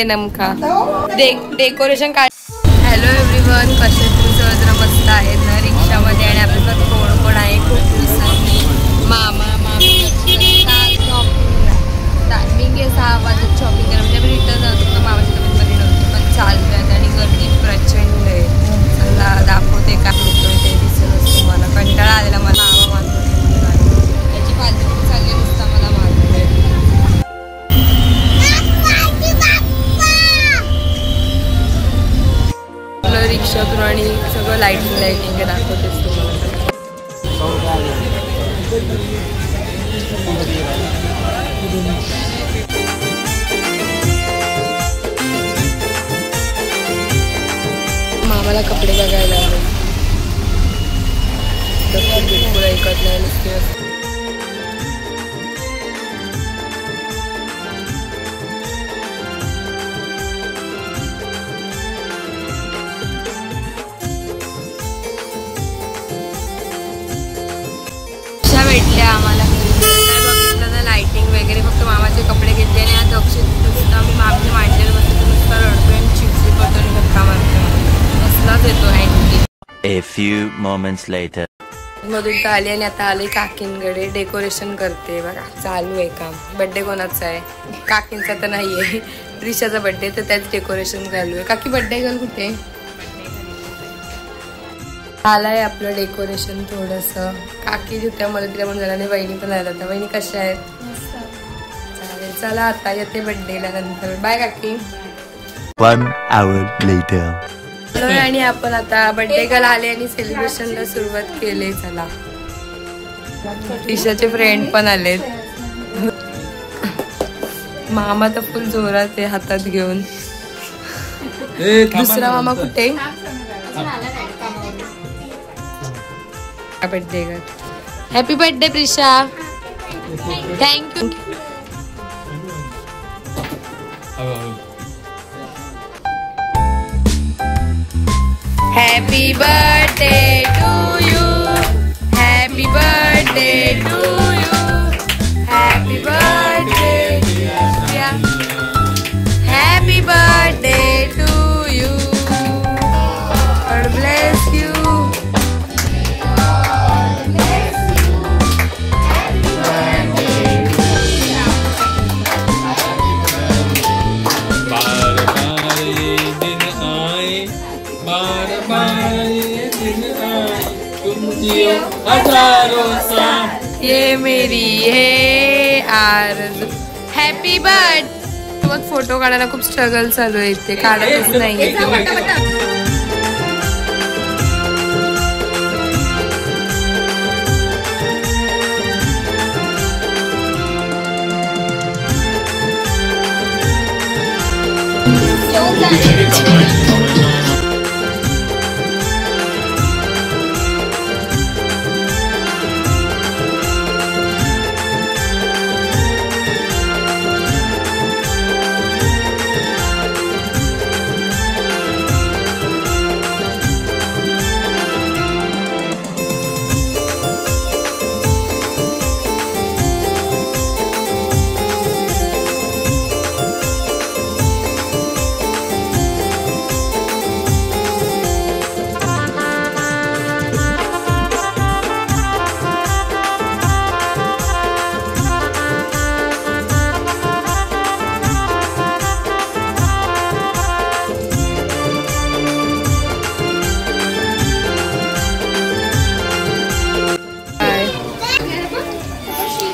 नेमका डेकोरेशन काय. Hello everyone, कसे तुम्ही सर्वजण मस्त आहेत ना रिक्षामध्ये. आणि आपल्यासोबत कोण कोण आहे खूप दिवसांनी. मामा मामी टायमिंग आहे 6 वाजता शॉपिंग करा. म्हणजे आम्ही रिटर्न जातो तर मामाची तब्येत बरी नव्हती पण चालू आहेत आणि गर्दी प्रचंड आहे. चला दाखवते काय होतोय ते दिसत तुम्हाला. कंटाळा आलेला मला. मामा मानतो त्याची पालखी चालली नुसता मला मानतोय. रिक्षातून आणि सगळं लाइटिंग दाखवतेस तुम्हाला. मामाला कपडे बघायला आले. बिलकुल ऐकत नाही नुसते. भेटल्या आम्हाला. बघितलं तर लाइटिंग वगैरे फक्त मामाचे कपडे घेतले आणि आज अक्षय नुसता मी मागचे मांडलेलं बसतो नुसता रडतोय आणि चिडचिड करतो आणि धक्का मारतो. कसलाच येतो anti. A few moments later. मधून तर आली आणि आता आले काकींकडे. डेकोरेशन करते बघा, चालू आहे काम. बड्डे कोणाचा आहे? काकींचा तर नाहीये, रिशाचा बड्डे, तर त्याच डेकोरेशन चालू आहे. काकी बड्डे गर्ल कुठे? आलाय आपलं डेकोरेशन थोडस. काकी होत्या मला तिला पण झालं आणि बहिणी पण आल्या होत्या. बहिणी कशा आहेत? चालेल, चला आता येते बड्डेला नंतर. बाय काकी. 1 hour later. आणि आपण आता बड्डे गर्ल आले आणि सेलिब्रेशनला सुरुवात केली. चला, ईशाचे फ्रेंड पण आलेत. मामा तर फुल जोरात आहे हातात घेऊन. दुसरा मामा कुठे? Birthday girl. Happy birthday Prisha. Thank you. Happy birthday to you. Happy birthday to you. Happy birthday. Happy birthday to you. God bless you. ये मेरी है आरज़ू. Happy birthday. सोबत फोटो काढायला खूप स्ट्रगल चालू आहे इथे. काढतच नाही.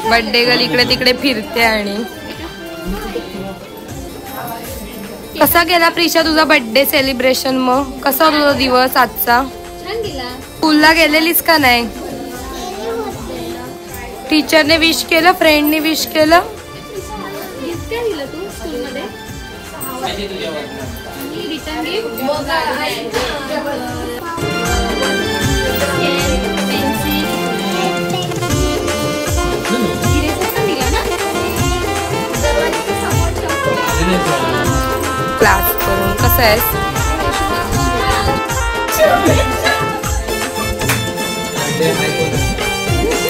बर्थडे गर्ल इकडे तिकडे फिरते. आणि कसा गेला प्रिशा तुझा बर्थडे सेलिब्रेशन? मग कसा होता तुझा दिवस आजचा? स्कूलला गेलेलीस का नाही? टीचरने विश केलं? फ्रेंडने विश केलं? क्लास करून कसं आहेस?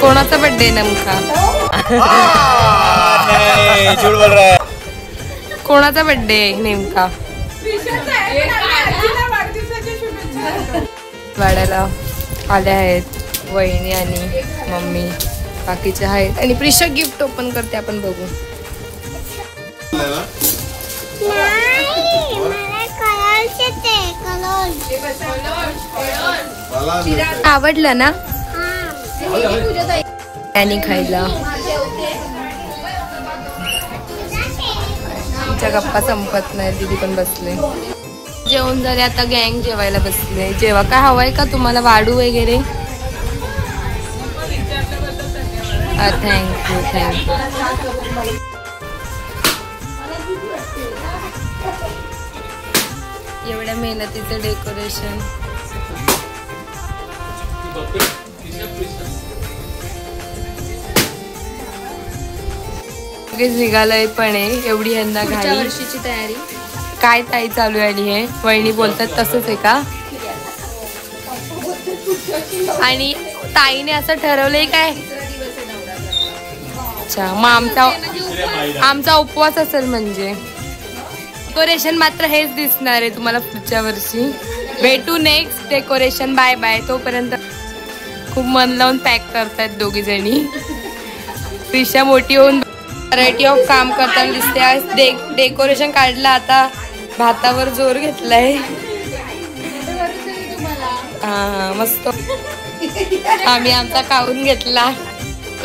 कोणाचा बर्थडे नेमका? झूठ बोल रहा है. कोणाचा बर्थडे आहे नेमका? वाड्याला आले आहेत वहिनी आणि मम्मी, बाकीचे आहेत आणि प्रिशा गिफ्ट ओपन करते, आपण बघू. आवडलं ना? आणि खायला तिच्या गप्पा संपत नाही. दीदी पण बसले, जेवण झाले, आता गँग जेवायला बसले. जेव्हा काय हवंय का तुम्हाला, वाढू वगैरे? Thank you thank you. एवढ्या मेहनतीचं डेकोरेशन. निघालंय पण आहे, एवढी यंदा घाई. वर्षीची तयारी काय ताई चालू आहे? आणि हे वहिनी बोलतात तसंच आहे का? आणि ताईने असं ठरवलंय काय? अच्छा, मग आमचा उपवास असेल म्हणजे. डेकोरेशन मात्र हेच दिसणार आहे तुम्हाला पुढच्या वर्षी. भेटू नेक्स्ट डेकोरेशन. Bye bye. तोपर्यंत खूप मन लावून पॅक करतायत दोघी जणी. प्रिशा मोठी होऊन व्हरायटी ऑफ काम करताना दिसते. आज डेकोरेशन काढलं, आता भातावर जोर घेतलाय. हा मस्त. आम्ही आमचा खाऊन घेतला.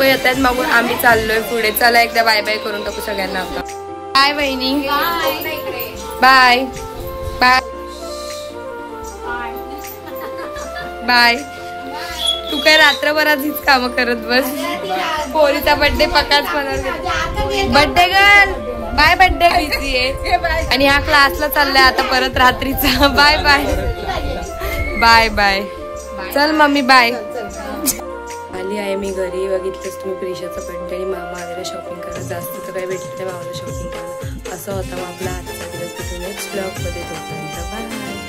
येतात मग आम्ही चाललोय पुढे. चला एकदा बाय बाय करून टाकू सगळ्यांना. आता बाय बहिणी. Bye bye bye. तू काय रात्रभरात हीच कामं करत बस. पोरीचा बर्थडे पकाच birthday girl. Bye. Birthday busy आहे आणि हा क्लासला चाललाय आता परत रात्रीचा. Bye bye bye bye. चल मम्मी बाय. आली आहे मी घरी. बघितलंच तुम्ही प्रिशाचा बर्थडे आणि मामा आलेला शॉपिंग करायला. जास्त तर काय भेटलं नाही मामाला शॉपिंग करायला. असं होता मग आपला आजचा दिवस. नेक्स्ट ब्लॉग मध्ये. बाय.